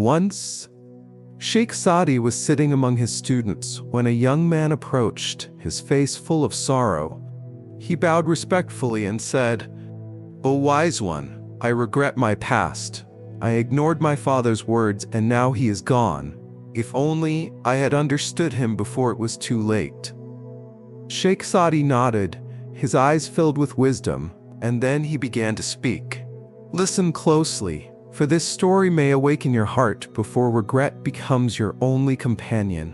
Once, Sheikh Saadi was sitting among his students when a young man approached, his face full of sorrow. He bowed respectfully and said, "O wise one, I regret my past. I ignored my father's words and now he is gone. If only I had understood him before it was too late." Sheikh Saadi nodded, his eyes filled with wisdom, and then he began to speak. "Listen closely, for this story may awaken your heart before regret becomes your only companion.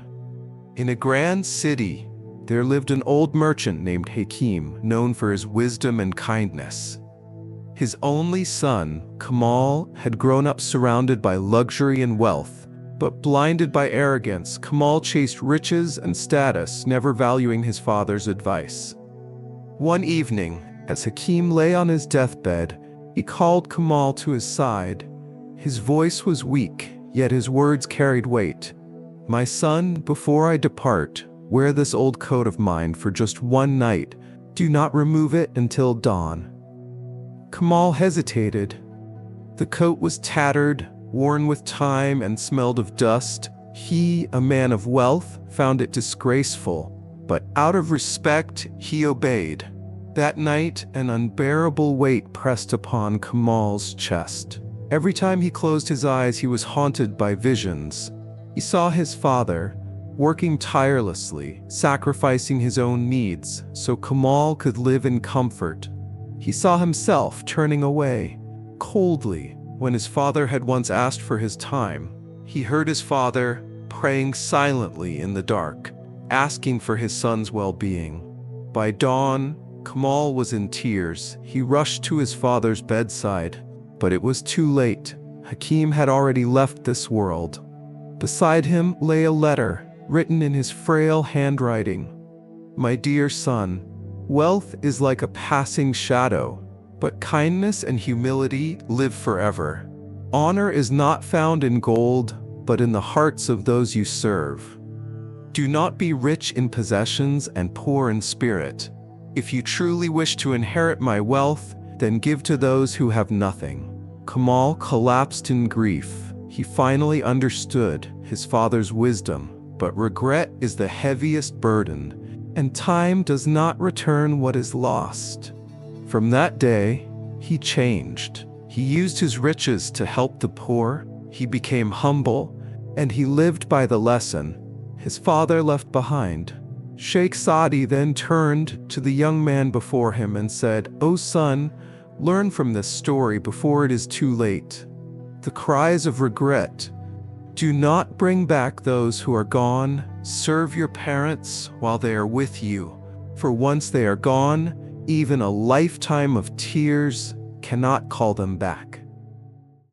In a grand city, there lived an old merchant named Hakim, known for his wisdom and kindness. His only son, Kamal, had grown up surrounded by luxury and wealth, but blinded by arrogance, Kamal chased riches and status, never valuing his father's advice. One evening, as Hakim lay on his deathbed, he called Kamal to his side. His voice was weak, yet his words carried weight. "My son, before I depart, wear this old coat of mine for just one night. Do not remove it until dawn." Kamal hesitated. The coat was tattered, worn with time, and smelled of dust. He, a man of wealth, found it disgraceful, but out of respect, he obeyed. That night, an unbearable weight pressed upon Kamal's chest. Every time he closed his eyes, he was haunted by visions. He saw his father, working tirelessly, sacrificing his own needs so Kamal could live in comfort. He saw himself turning away, coldly, when his father had once asked for his time. He heard his father praying silently in the dark, asking for his son's well-being. By dawn, Kamal was in tears. He rushed to his father's bedside, but it was too late. Hakim had already left this world. Beside him lay a letter, written in his frail handwriting. "My dear son, wealth is like a passing shadow, but kindness and humility live forever. Honor is not found in gold, but in the hearts of those you serve. Do not be rich in possessions and poor in spirit. If you truly wish to inherit my wealth, then give to those who have nothing." Kamal collapsed in grief. He finally understood his father's wisdom, but regret is the heaviest burden, and time does not return what is lost. From that day, he changed. He used his riches to help the poor, he became humble, and he lived by the lesson his father left behind. Sheikh Saadi then turned to the young man before him and said, "O son, learn from this story before it is too late. The cries of regret do not bring back those who are gone. Serve your parents while they are with you, for once they are gone, even a lifetime of tears cannot call them back."